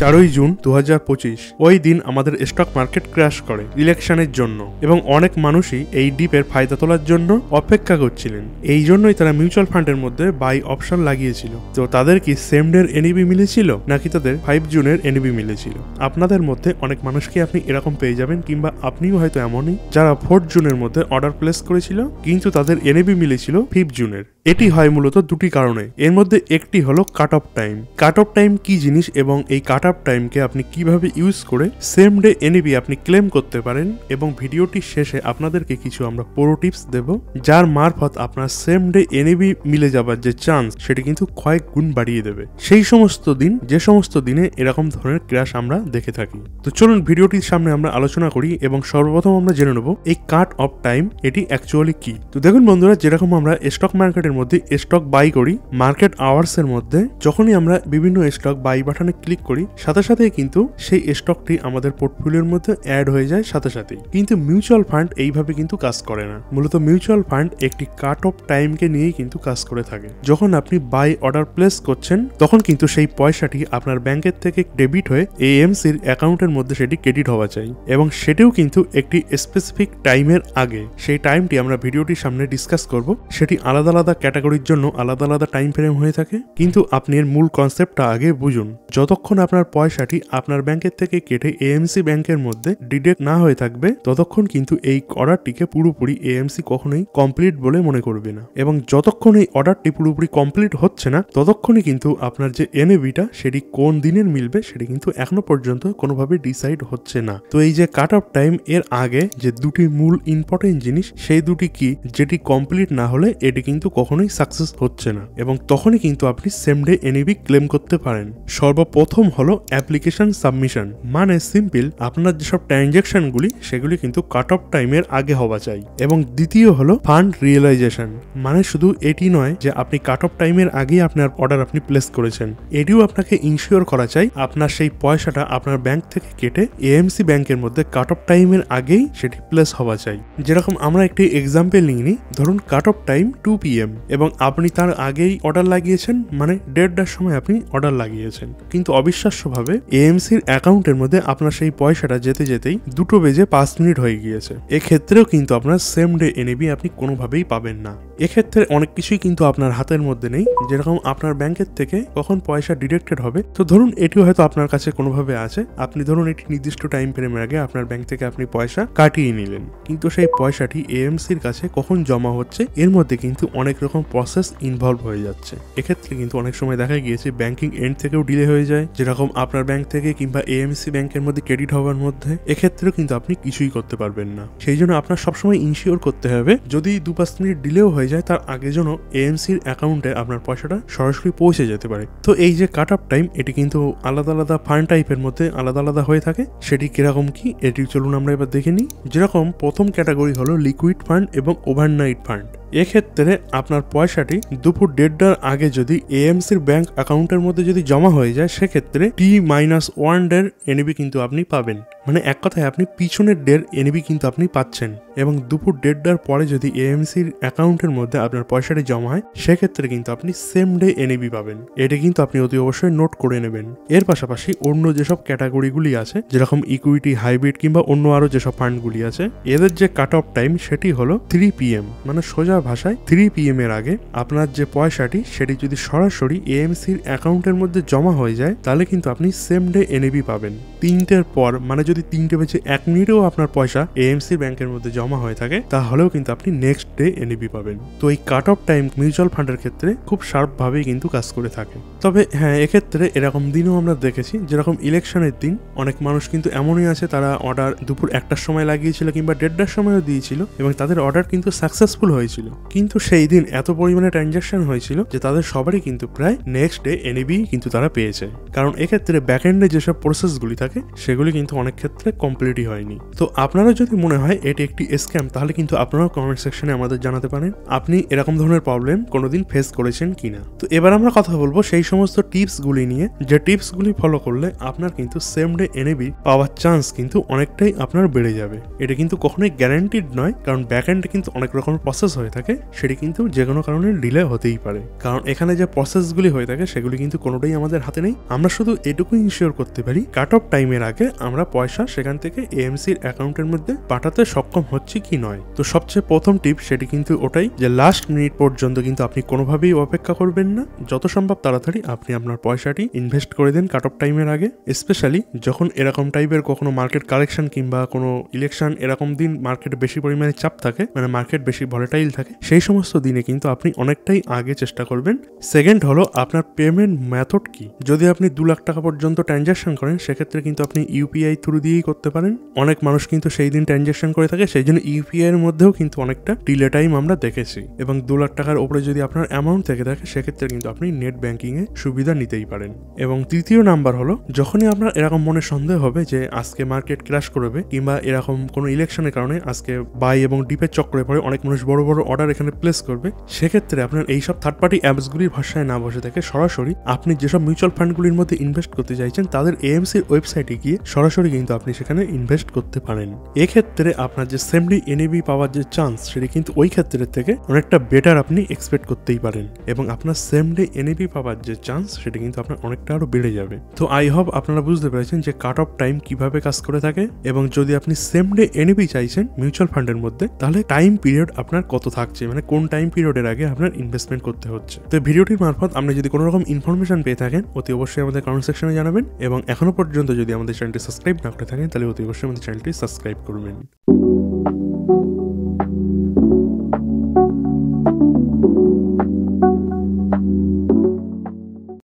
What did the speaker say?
4ই June 2025। ওই দিন আমাদের স্টক মার্কেট ক্র্যাশ করে ইলেকশনের জন্য এবং অনেক মানুষই এই ডিপের ফায়দা তোলার জন্য অপেক্ষা করছিলেন। এই জন্যই তারা মিউচুয়াল ফান্ডের মধ্যে বাই অপশন লাগিয়েছিল। তো তাদের কি সেম ডের এনইবি মিলেছিল নাকি তাদের 5 জুনের এনইবি মিলেছিল? আপনাদের মধ্যে অনেক মানুষকে আপনি এরকম পেয়ে যাবেন, কিংবা আপনিও হয়তো এমনই যারা 4 জুনের মধ্যে অর্ডার প্লেস করেছিল কিন্তু তাদের এনইবি মিলেছিল 5 জুনের। এটি হয় মূলত দুটি কারণে। এর মধ্যে একটি হলো cut off time. Cut off time কি জিনিস এবং এই কাট অফ টাইমকে আপনি কিভাবে ইউজ করে সেম ডে এনইবি আপনি ক্লেম করতে পারেন, এবং ভিডিওটির শেষে আপনাদেরকে কিছু আমরা প্রো টিপস দেব যার মারফত আপনার সেম ডে এনইবি মিলে যাবার যে চান্স সেটি কিন্তু কয়েক গুণ বাড়িয়ে দেবে সেই সমস্ত দিন যে সমস্ত দিনে এরকম ধরনের ক্র্যাশ আমরা দেখে থাকি। তো চলুন ভিডিওটির সামনে আমরা আলোচনা করি এবং সর্বপ্রথম আমরা জেনে নেব এই কাট অফ টাইম এটি অ্যাকচুয়ালি কি। তো দেখুন বন্ধুরা, যেরকম আমরা স্টক মার্কেটের মধ্যে স্টক বাই করি মার্কেট আওয়ার্স এর মধ্যে, যখনই আমরা বিভিন্ন স্টক বাই বাটনে ক্লিক করি সাথে সাথে কিন্তু সেই স্টকটি আমাদের পোর্টফোলিওর মধ্যে অ্যাড হয়ে যায় সাথে সাথে। কিন্তু মিউচুয়াল ফান্ড এইভাবে কিন্তু কাজ করে না। মূলত মিউচুয়াল ফান্ড একটি কাট অফ টাইমকে নিয়েই কিন্তু কাজ করে থাকে। যখন আপনি বাই অর্ডার প্লেস করছেন তখন কিন্তু সেই পয়সাটি আপনার ব্যাংকের থেকে ডেবিট হয়ে এএমসির অ্যাকাউন্টের মধ্যে সেটি ক্রেডিট হওয়া চাই, এবং সেটিও কিন্তু একটি স্পেসিফিক টাইমের আগে। সেই টাইমটি আমরা ভিডিওটির সামনে ডিসকাস করব। সেটি আলাদা আলাদা ক্যাটাগরির জন্য আলাদা আলাদা টাইম ফ্রেম হয়ে থাকে, কিন্তু আপনি এর মূল কনসেপ্টটা আগে বুঝুন। যতক্ষণ আপনার পয়সাটি আপনার ব্যাংকের থেকে কেটে এএমসি ব্যাংকের মধ্যে ডিডাক্ট না হয়ে থাকবে ততক্ষণ কিন্তু এই অর্ডারটিকে পুরোপুরি এএমসি কখনোই কমপ্লিট বলে মনে করবে না, এবং যতক্ষণ এই অর্ডারটি পুরোপুরি কমপ্লিট হচ্ছে না ততক্ষণই কিন্তু আপনার যে এনএভিটা সেটি কোন দিনের মিলবে সেটি কিন্তু এখনো পর্যন্ত কোনোভাবে ডিসাইড হচ্ছে না। তো এই যে কাট অফ টাইম এর আগে যে দুটি মূল ইম্পর্টেন্ট জিনিস সেই দুটি কি, যেটি কমপ্লিট না হলে এটি কিন্তু কখনোই সাকসেস হচ্ছে না, এবং তখনই কিন্তু আপনি সেম ডে এনইবি ক্লেম করতে পারেন। সর্বপ্রথম হলো অ্যাপ্লিকেশন সাবমিশন। মানে সিম্পল, আপনার যেসব ট্রানজাকশন গুলি সেগুলি কিন্তু কাট অফ টাইমের আগে হওয়া চাই। এবং দ্বিতীয় হলো ফান্ড রিয়েলাইজেশন। মানে শুধু এটি নয় যে আপনি কাট অফ টাইমের আগেই আপনার অর্ডার আপনি প্লেস করেছেন, এটিও আপনাকে ইনশিওর করা চাই আপনার সেই পয়সাটা আপনার ব্যাংক থেকে কেটে এএমসি ব্যাংকের মধ্যে কাট অফ টাইমের আগেই সেটি প্লেস হওয়া চাই। যেরকম আমরা একটি এক্সাম্পল নিই, ধরুন কাট অফ টাইম 2 PM এবং আপনি তার আগেই অর্ডার লাগিয়েছেন, মানে 1:30টার সময় আপনি অর্ডার লাগিয়েছেন, কিন্তু অবিশ্বাস্যভাবে এএমসির অ্যাকাউন্টের মধ্যে আপনার সেই পয়সাটা যেতে যেতেই 2:05 হয়ে গিয়েছে। এক্ষেত্রেও কিন্তু আপনার সেম ডে এনইবি আপনি কোনোভাবেই পাবেন না। এক্ষেত্রে অনেক কিছুই কিন্তু আপনার হাতের মধ্যে নেই, যেরকম আপনার ব্যাংকের থেকে কখন পয়সা ডিডাক্টেড হবে। তো ধরুন এটিও হয়তো আপনার কাছে কোনোভাবে আছে, আপনি ধরুন এটি নির্দিষ্ট টাইম ফ্রেমের আগে আপনার ব্যাংক থেকে আপনি পয়সা কাটিয়ে নিলেন, কিন্তু সেই পয়সাটি এএমসির কাছে কখন জমা হচ্ছে এর মধ্যে কিন্তু অনেক রকম প্রসেস ইনভলভ হয়ে যাচ্ছে। এক্ষেত্রে কিন্তু অনেক সময় দেখা গিয়েছে ব্যাংকিং এন্ড থেকেও ডিলে হয়ে যায়, যেরকম আপনার ব্যাংক থেকে কিংবা এএমসি ব্যাংকের মধ্যে ক্রেডিট হওয়ার মধ্যে। এক্ষেত্রেও কিন্তু আপনি কিছুই করতে পারবেন না। সেই জন্য আপনার সবসময় ইনশিওর করতে হবে যদি 2-5 মিনিট ডিলেও হয়ে যায় তার আগে যেন এএমসির অ্যাকাউন্টে আপনার পয়সাটা সরাসরি পৌঁছে যেতে পারে। তো এই যে কাট অফ টাইম এটি কিন্তু আলাদা আলাদা ফান্ড টাইপের মধ্যে আলাদা আলাদা হয়ে থাকে। সেটি কিরকম কি এটি চলুন আমরা এবার দেখে নিই। যেরকম প্রথম ক্যাটাগরি হলো লিকুইড ফান্ড এবং ওভারনাইট ফান্ড। এক্ষেত্রে আপনার পয়সাটি দুপুর 1:30টার আগে যদি এএমসির ব্যাংক অ্যাকাউন্টের মধ্যে যদি জমা হয়ে যায় সেক্ষেত্রে T-1 ডের এনইবি কিন্তু আপনি পাবেন। মানে এক কথায় আপনি পিছনের ডের এনইবি কিন্তু আপনি পাচ্ছেন, এবং দুপুর 1:30টার পরে যদি এএমসির অ্যাকাউন্টের মধ্যে আপনার পয়সাটি জমা হয় সেক্ষেত্রে কিন্তু আপনি সেম ডে এনইবি পাবেন। এটা কিন্তু আপনি অতি অবশ্যই নোট করে নেবেন। এর পাশাপাশি অন্য যেসব ক্যাটাগরিগুলি আছে যেরকম ইকুইটি, হাইব্রিড কিংবা অন্য আরো যেসব ফান্ডগুলি আছে এদের যে কাট অফ টাইম সেটি হলো 3 PM। মানে সোজা ভাষায় 3 PM এর আগে আপনার যে পয়সাটি সেটি যদি সরাসরি এএমসির অ্যাকাউন্টের মধ্যে জমা হয়ে যায় তাহলে কিন্তু আপনি সেম ডে এনইবি পাবেন। 3টের পর মানে যদি 3:01 আপনার পয়সা এএমসি ব্যাংকের মধ্যে জমা হয়ে থাকে তাহলেও কিন্তু আপনি নেক্সট ডে এনইবি পাবেন। তো এই কাট অফ টাইম মিউচুয়াল ফান্ডের ক্ষেত্রে খুব শার্প ভাবেই কিন্তু কাজ করে থাকে। তবে হ্যাঁ, এক্ষেত্রে এরকম দিনও আমরা দেখেছি, যেরকম ইলেকশনের দিন অনেক মানুষ কিন্তু এমনই আছে তারা অর্ডার দুপুর 1টার সময় লাগিয়েছিল কিংবা 1:30টার সময়ও দিয়েছিল এবং তাদের অর্ডার কিন্তু সাকসেসফুল হয়েছিল, কিন্তু সেই দিন এত পরিমাণে ট্রানজাকশন হয়েছিল যে তাদের সবারই কিন্তু প্রায় নেক্সট ডে এনইবি কিন্তু তারা পেয়েছে। কারণ এক্ষেত্রে ব্যাকএন্ডে যেসব প্রসেসগুলি থাকে সেগুলি কিন্তু অনেক ক্ষেত্রে কমপ্লিটই হয়নি। তো আপনারা যদি মনে হয় এটি একটি স্ক্যাম, তাহলে কিন্তু আপনারাও কমেন্ট সেকশনে আমাদের জানাতে পারেন আপনি এরকম ধরনের প্রবলেম কোনোদিন ফেস করেছেন কিনা। তো এবার আমরা কথা বলবো সেই সমস্ত টিপসগুলি নিয়ে, যে টিপসগুলি ফলো করলে আপনার কিন্তু সেম ডে এনএবি পাওয়ার চান্স কিন্তু অনেকটাই আপনার বেড়ে যাবে। এটা কিন্তু কখনোই গ্যারান্টিড নয়, কারণ ব্যাক এন্ডে কিন্তু অনেক রকমের প্রসেস হয়ে থাকে, সেটি কিন্তু যে কোনো কারণে ডিলে হতেই পারে। কারণ এখানে যে প্রসেসগুলি হয়ে থাকে সেগুলি কিন্তু কোনোটাই আমাদের হাতে নেই। আমরা শুধু এটুকু ইনশিওর করতে পারি কাট অফ টাইমের আগে আমরা পয়সা সেখান থেকে এএমসির অ্যাকাউন্টের মধ্যে পাঠাতে সক্ষম হচ্ছে কি নয়। তো সবচেয়ে প্রথম টিপ সেটি কিন্তু ওটাই যে লাস্ট মিনিট পর্যন্ত কিন্তু আপনি কোনোভাবেই অপেক্ষা করবেন না, যত সম্ভব তাড়াতাড়ি আপনি আপনার পয়সাটি ইনভেস্ট করে দেন কাট অফ টাইমের আগে। স্পেশালি যখন এরকম টাইপের কখনো মার্কেট কারেকশন কিংবা কোনো ইলেকশন এরকম দিন মার্কেটে বেশি পরিমাণে চাপ থাকে, মানে মার্কেট বেশি ভলেটাইল থাকে, সেই সমস্ত দিনে কিন্তু আপনি অনেকটাই আগে চেষ্টা করবেন। সেকেন্ড হলো আপনার পেমেন্ট মেথড কি। যদি আপনি 2 লাখ টাকা পর্যন্ত ট্রানজাকশন করেন সেক্ষেত্রে কিন্তু আপনি ইউপিআই থ্রু দিয়েই করতে পারেন। অনেক মানুষ কিন্তু সেই দিন ট্রানজাকশন করে থাকে, সেই জন্য ইউপিআই এর মধ্যেও কিন্তু অনেকটা ডিলে টাইম আমরা দেখেছি। এবং 2 লাখ টাকার উপরে যদি আপনার অ্যামাউন্ট থেকে থাকে সেক্ষেত্রে কিন্তু আপনি নেট ব্যাংকিং এ সুবিধা নিতেই পারেন। এবং তৃতীয় নাম্বার হলো যখনই আপনার এরকম মনে সন্দেহ হবে যে আজকে মার্কেট ক্র্যাশ করবে কিংবা এরকম কোনো ইলেকশনের কারণে আজকে বাই এবং ডিপের চক্করে পড়ে অনেক মানুষ বড় বড় অর্ডার এখানে প্লেস করবে, সেক্ষেত্রে আপনার এইসব থার্ড পার্টি অ্যাপসগুলির ভাষায় না বসে থেকে সরাসরি আপনি যেসব মিউচুয়াল ফান্ডগুলির মধ্যে ইনভেস্ট করতে চাইছেন তাদের এএমসির ওয়েবসাইটে গিয়ে সরাসরি কিন্তু আপনি সেখানে ইনভেস্ট করতে পারেন। এক্ষেত্রে আপনার যে সেমডি এনএবি পাওয়ার যে চান্স সেটি কিন্তু ওই ক্ষেত্রের থেকে অনেকটা বেটার আপনি এক্সপেক্ট করতেই পারেন, এবং আপনার সেমডি এনএবি পাওয়ার যে চান্স সেটা কিন্তু আপনার অনেকটা আরো বেড়ে যাবে। তো আই হোপ আপনারা বুঝতে পেরেছেন যে কাট অফ টাইম কিভাবে কাজ করে থাকে, এবং যদি আপনি সেম ডে এনএবি চাইছেন মিউচুয়াল ফান্ডের মধ্যে তাহলে টাইম পিরিয়ড আপনার কত থাকছে, মানে কোন টাইম পিরিয়ডের আগে আপনার ইনভেস্টমেন্ট করতে হচ্ছে। তো ভিডিওটির মারফত আপনি যদি কোনো রকম ইনফরমেশন পেয়ে থাকেন অতি অবশ্যই আমাদের কমেন্ট সেকশনে জানাবেন, এবং এখনো পর্যন্ত যদি আমাদের চ্যানেলটি সাবস্ক্রাইব না করে থাকেন তাহলে অতি অবশ্যই আমাদের চ্যানেলটি সাবস্ক্রাইব করবেন।